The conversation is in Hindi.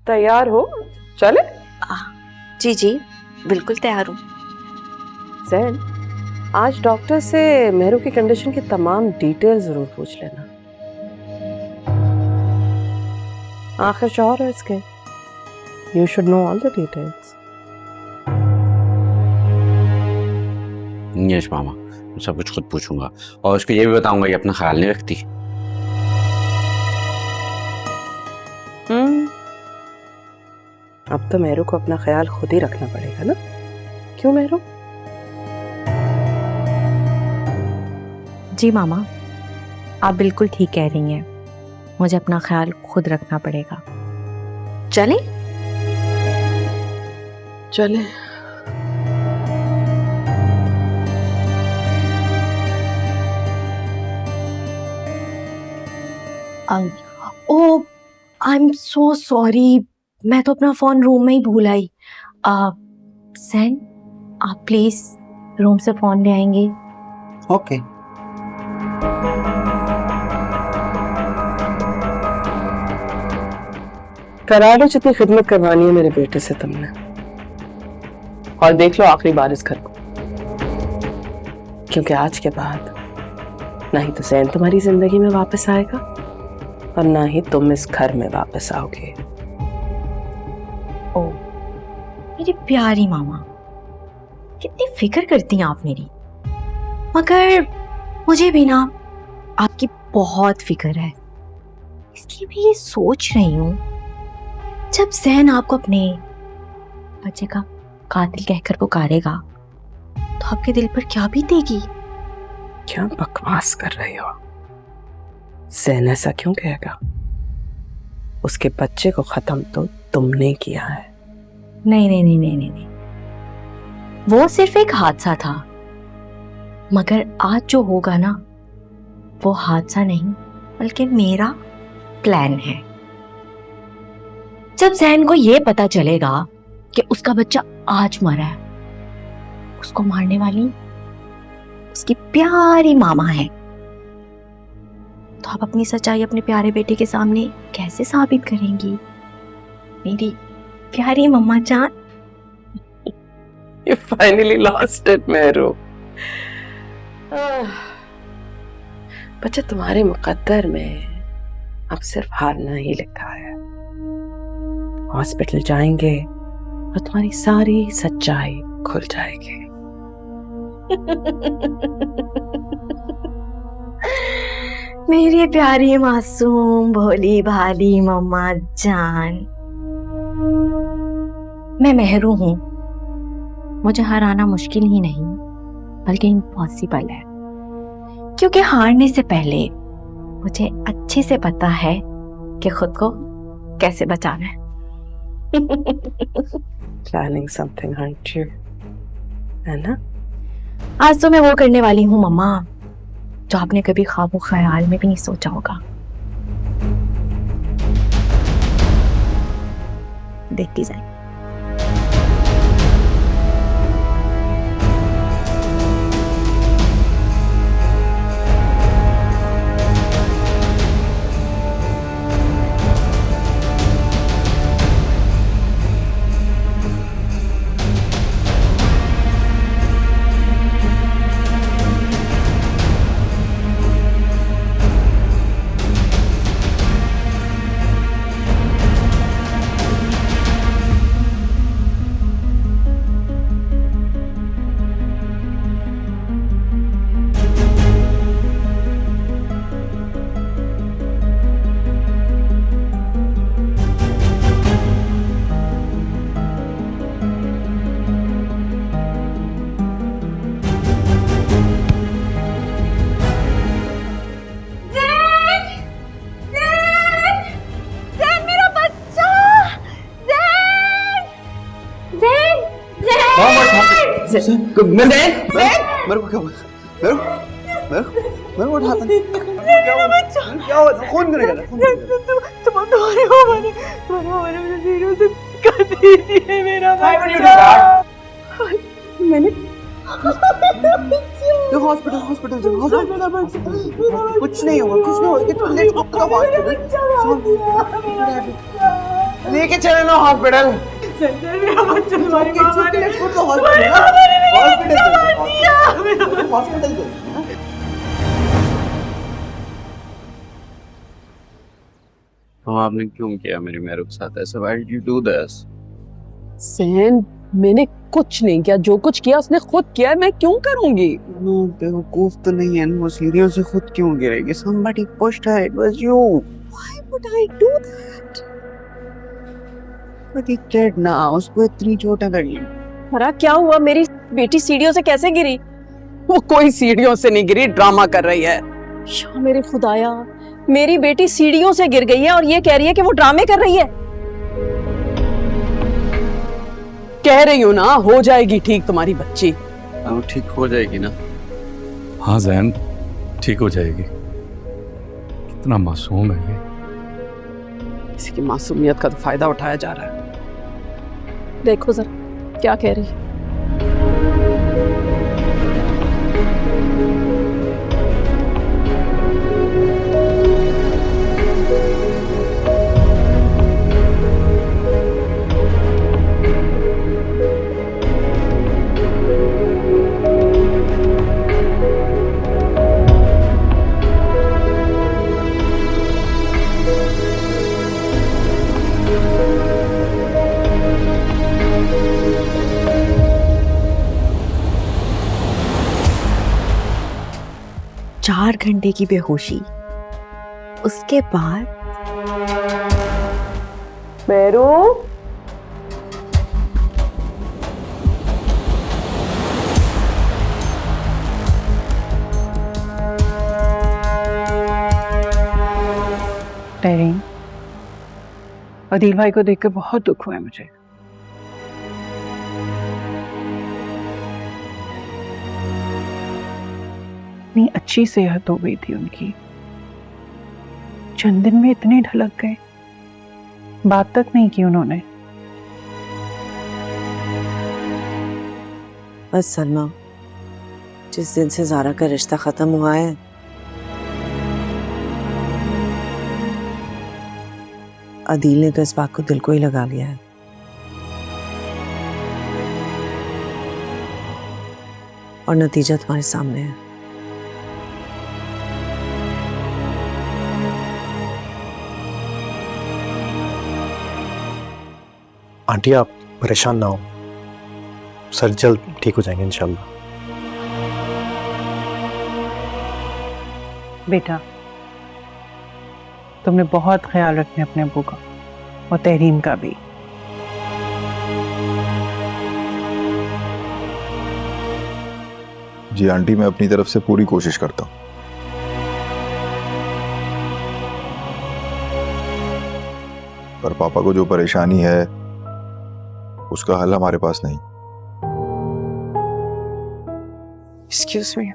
तैयार हो? चले? जी जी बिल्कुल तैयार हूँ। जैन, आज डॉक्टर से मेहरू की कंडीशन की तमाम डिटेल जरूर पूछ लेना। आखिर शौहर है इसके, you should know all the details. Yash मामा, मैं सब कुछ खुद पूछूंगा और उसको ये भी बताऊंगा कि अपना ख्याल नहीं रखती। अब तो मेहरू को अपना ख्याल खुद ही रखना पड़ेगा ना? क्यों मेहरू? जी मामा, आप बिल्कुल ठीक कह रही हैं, मुझे अपना ख्याल खुद रखना पड़ेगा। चलें? चले। ओ आई एम सो सॉरी, मैं तो अपना फोन रूम में ही भूल आई। सैन, आप प्लीज रूम से फोन ले आएंगे? ओके। करा लो जितनी खिदमत करवानी है मेरे बेटे से तुमने, और देख लो आखिरी बार इस घर को, क्योंकि आज के बाद ना ही तो जैन तुम्हारी जिंदगी में वापस आएगा और ना ही तुम इस घर में वापस आओगे। ओ मेरी प्यारी मामा, कितनी फिक्र करती हैं आप मेरी। मगर मुझे भी ना आपकी बहुत फिक्र है, इसलिए मैं ये सोच रही हूँ, जब जैन आपको अपने बच्चे का कातिल कहकर पुकारेगा तो आपके दिल पर क्या बीतेगी? क्या बकवास कर रही हो? जैन ऐसा क्यों कहेगा? उसके बच्चे को खत्म तो तुमने किया है। नहीं नहीं नहीं नहीं नहीं, नहीं। वो सिर्फ एक हादसा था, मगर आज जो होगा ना, वो हादसा नहीं बल्कि मेरा प्लान है। जब जैन को ये पता चलेगा कि उसका बच्चा आज मरा है, उसको मारने वाली उसकी प्यारी मामा है, तो आप अपनी सच्चाई अपने प्यारे बेटे के सामने कैसे साबित करेंगी मेरी प्यारी मम्मा जान? You finally lost it, Mehru. बच्चा, तुम्हारे मुकद्दर में अब सिर्फ हारना ही लिखा है। हॉस्पिटल जाएंगे और तुम्हारी सारी सच्चाई खुल जाएगी। मेरी प्यारी मासूम भोली भाली मम्मा जान, मैं मेहरू हूं, मुझे हराना मुश्किल ही नहीं बल्कि इम्पॉसिबल है, क्योंकि हारने से पहले मुझे अच्छे से पता है कि खुद को कैसे बचाना है। Planning something, aren't you? है ना? आज तो मैं वो करने वाली हूँ मम्मा, जो आपने कभी ख्वाबो ख्याल में भी नहीं सोचा होगा। देखती जाए। मेरे को क्या हुआ? मेरे को उठा क्या हुआ? खून गिर गया। तुम दोनों हो मैंने जीरो से कर दी है मेरा बच्चा। मैंने हॉस्पिटल कुछ नहीं होगा। लेके चले ना हॉस्पिटल। तो आपने क्यों किया मेरी मेहरू के साथ ऐसा? Why did you do this? सैन, मैंने कुछ नहीं किया, जो कुछ किया उसने खुद किया है, मैं क्यों करूंगी? No, बेवकूफ तो नहीं है, वो सीढ़ियों से खुद क्यों गिरेगी? Somebody pushed her, it was you. Why would I do that? But he did ना, उसको इतनी चोट लगी। अरे क्या हुआ? मेरी बेटी सीढ़ियों से कैसे गिरी? वो कोई सीढ़ियों से नहीं गिरी, ड्रामा कर रही है। या मेरे खुदाया, मेरी बेटी सीढ़ियों से गिर गई है और ये कह रही है कि वो ड्रामे कर रही है। कह रही हूँ ना, हो जाएगी ठीक तुम्हारी बच्ची। वो ठीक हो जाएगी ना? हाँ जैन, ठीक हो जाएगी। कितना मासूम है ये। इसकी मासूमियत का तो फायदा उठाया जा रहा है। देखो जरा क्या कह रही है। चार घंटे की बेहोशी, उसके बाद मेरू, तहरीन, अदील भाई को देखकर बहुत दुख हुआ है मुझे। इतनी अच्छी सेहत हो गई थी उनकी, चंद दिन में इतने ढलक गए, बात तक नहीं की उन्होंने। बस सलमा, जिस दिन से ज़ारा का रिश्ता खत्म हुआ है, अदील ने तो इस बात को दिल को ही लगा लिया है। और नतीजा तुम्हारे सामने है। आंटी आप परेशान ना हो, सर जल्द ठीक हो जाएंगे इंशाल्लाह। बेटा, तुमने बहुत ख्याल रखना अपने अब्बू का और तहरीन का भी। जी आंटी, मैं अपनी तरफ से पूरी कोशिश करता हूँ। पर पापा को जो परेशानी है उसका हल हमारे पास नहीं। Excuse me.